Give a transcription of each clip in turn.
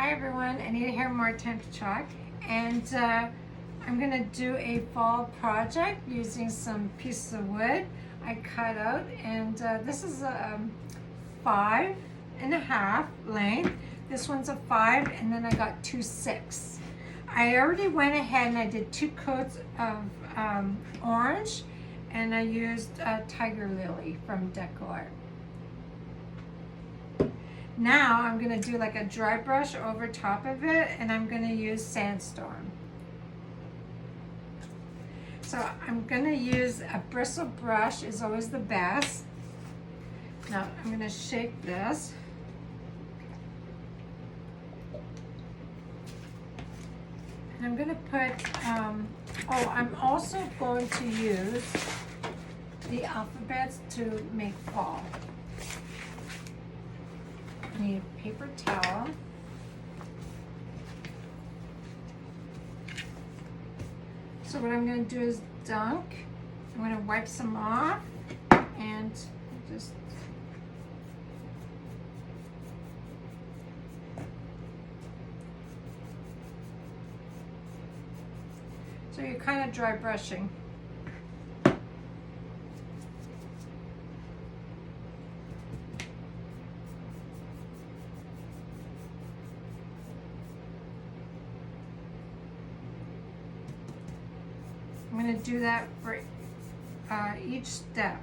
Hi everyone, Anita here, More Time to Chalk, and I'm going to do a fall project using some pieces of wood I cut out, and this is a 5.5 length. This one's a 5, and then I got 2 6. I already went ahead and I did 2 coats of orange, and I used Tiger Lily from Decor. Now I'm going to do like a dry brush over top of it, and I'm going to use Sandstorm. So I'm going to use a bristle brush, is always the best. Now I'm going to shake this. And I'm going to put, I'm also going to use the alphabets to make fall. I need a paper towel. So what I'm going to do is dunk. I'm going to wipe some off and just so you're kind of dry brushing. I'm going to do that for each step.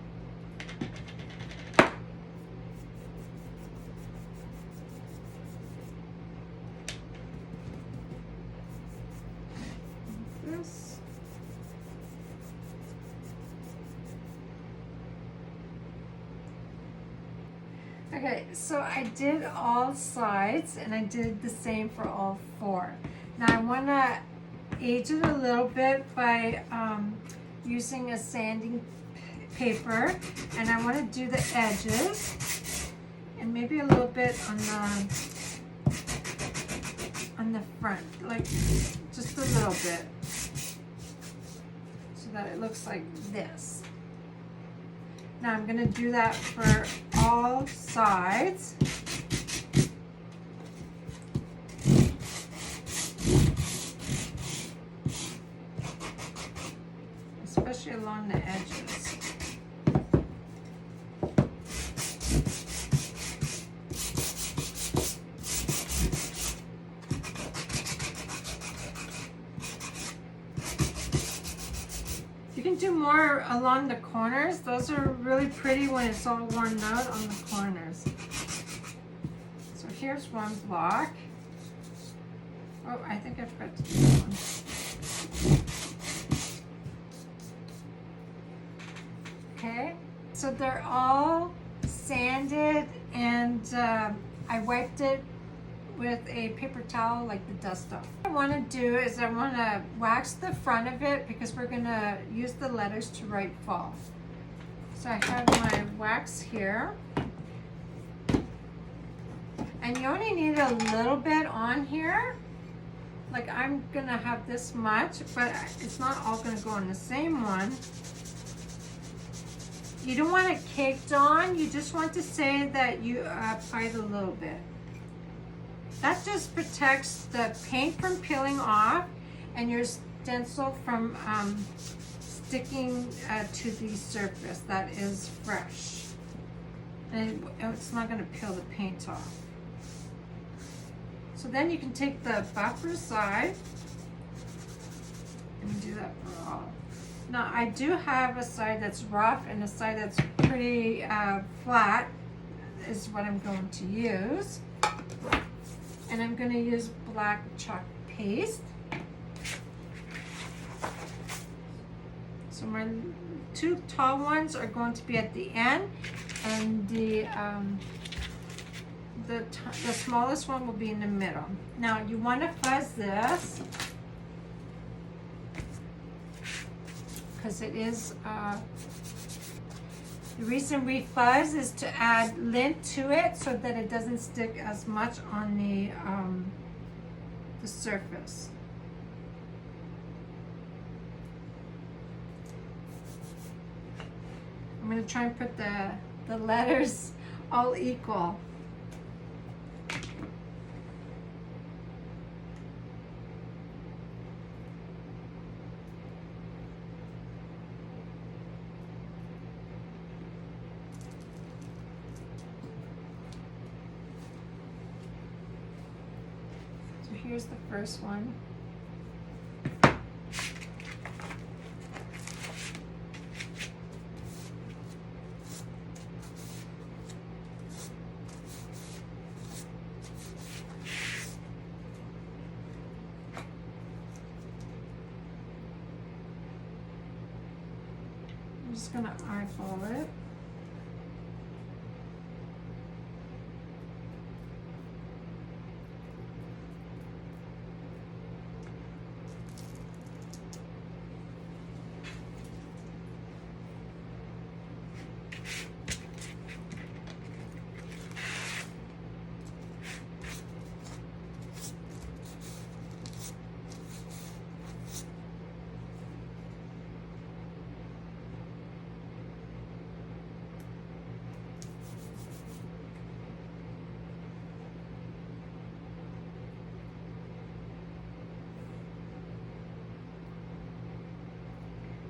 This. Okay, so I did all sides and I did the same for all 4. Now I want to age it a little bit by using a sanding paper, and I want to do the edges and maybe a little bit on the front, like just a little bit, so that it looks like this. Now I'm going to do that for all sides. Especially along the edges. You can do more along the corners. Those are really pretty when it's all worn out on the corners. So here's one block. Oh, I think I forgot to do one. Okay, so they're all sanded, and I wiped it with a paper towel, like the dust off. What I want to do is I want to wax the front of it because we're going to use the letters to write fall. So I have my wax here, and you only need a little bit on here. Like I'm going to have this much, but it's not all going to go on the same one. You don't want it caked on, you just want to say that you applied a little bit. That just protects the paint from peeling off and your stencil from sticking to the surface that is fresh. And it's not going to peel the paint off. So then you can take the buffer side and do that for all. Now I do have a side that's rough and a side that's pretty flat is what I'm going to use. And I'm going to use black chalk paste. So my 2 tall ones are going to be at the end, and the smallest one will be in the middle. Now you want to fuzz this, because it is, the reason we fuzz is to add lint to it so that it doesn't stick as much on the surface. I'm going to try and put the letters all equal. here's the first one. I'm just gonna eyeball it.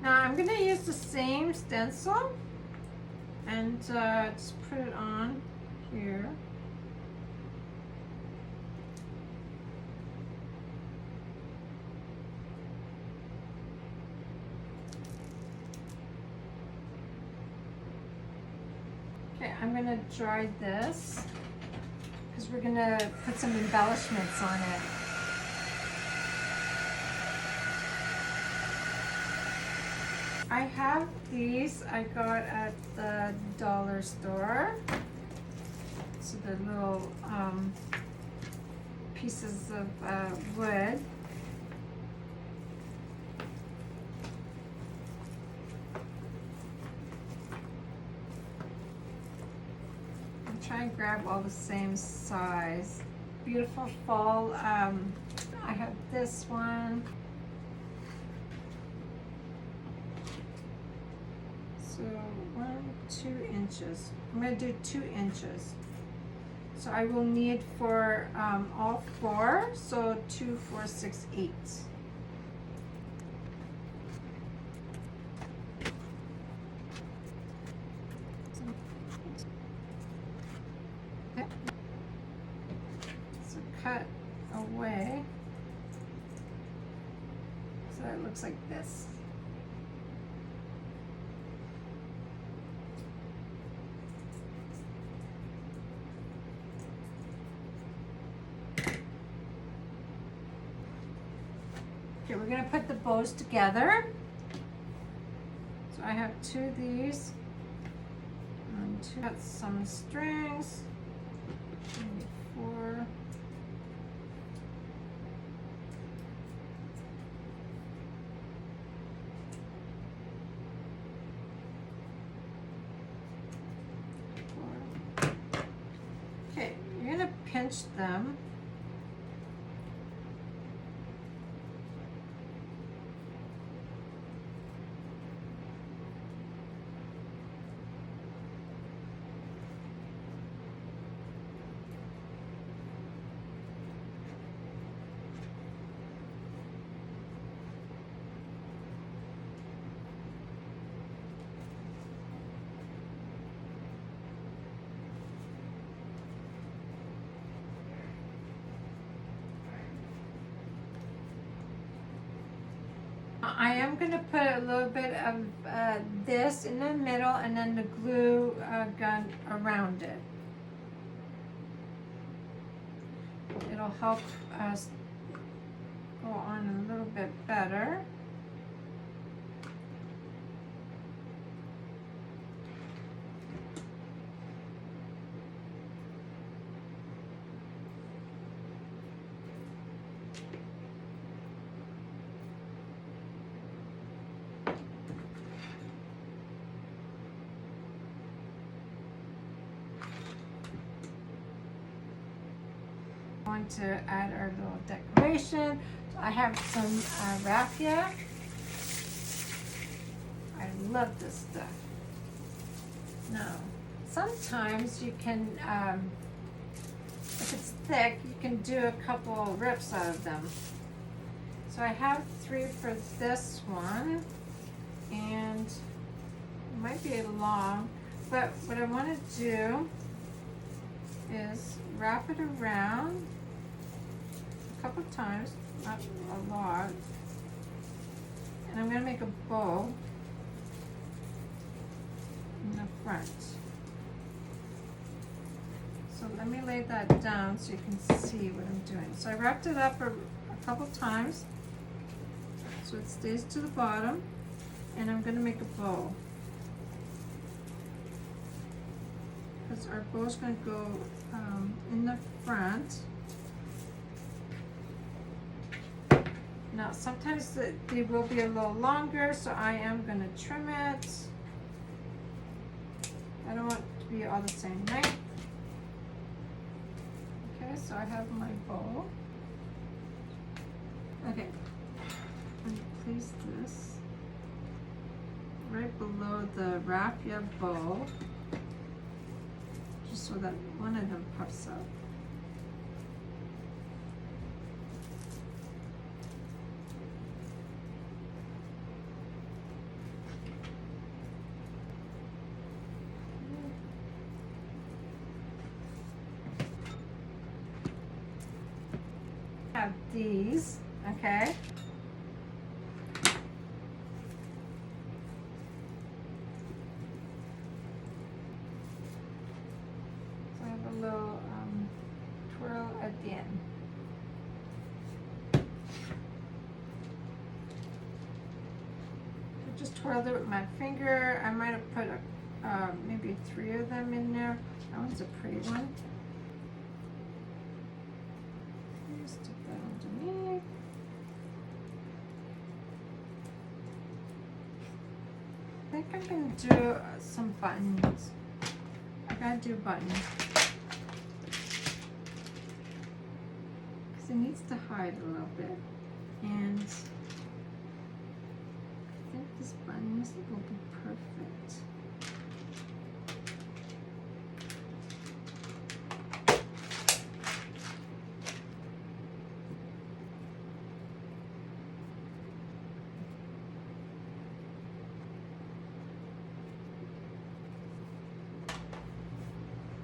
Now I'm going to use the same stencil and just put it on here. Okay, I'm going to dry this because we're going to put some embellishments on it. I have these I got at the dollar store. So they're little pieces of wood. I'm trying to grab all the same size. Beautiful fall. I have this one. So 2 inches. I'm going to do 2 inches. So I will need for all 4. So 2, 4, 6, 8. So cut away. So it looks like this. Okay, we're going to put the bows together. So I have 2 of these. And 2 got some strings. Maybe 4. Okay, you're going to pinch them. I am going to put a little bit of this in the middle and then the glue gun around it. It'll help us go on a little bit better. Going to add our little decoration. So I have some raffia. I love this stuff. Now, sometimes you can, if it's thick, you can do a couple rips out of them. So I have 3 for this one, and it might be long, but what I want to do is wrap it around a couple times, not a lot. And I'm gonna make a bow in the front. So let me lay that down so you can see what I'm doing. So I wrapped it up a couple times so it stays to the bottom, and I'm gonna make a bow. Because our bow is going to go in the front. Now sometimes they will be a little longer, so I am going to trim it. I don't want it to be all the same length. Okay, so I have my bow. Okay, I'm going to place this right below the raffia bow, just so that one of them puffs up. Have these, okay? Little twirl at the end. I just twirled it with my finger. I might have put maybe 3 of them in there. That one's a pretty one. Stick that underneath. I think I'm going to do some buttons. I gotta do buttons. It needs to hide a little bit, and I think this button will be perfect.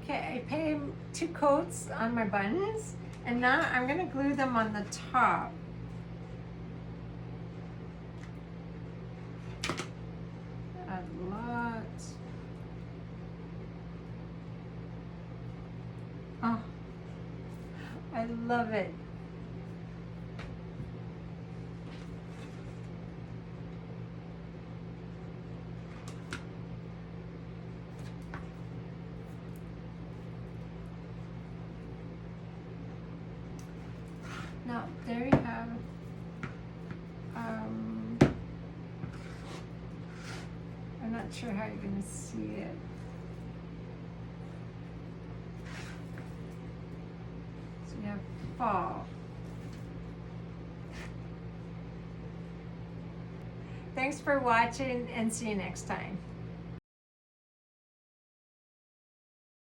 Okay, I painted 2 coats on my buttons. And now I'm going to glue them on the top. A lot. Oh, I love it. Now, there you have I'm not sure how you're going to see it. So you have fall. Thanks for watching, and see you next time.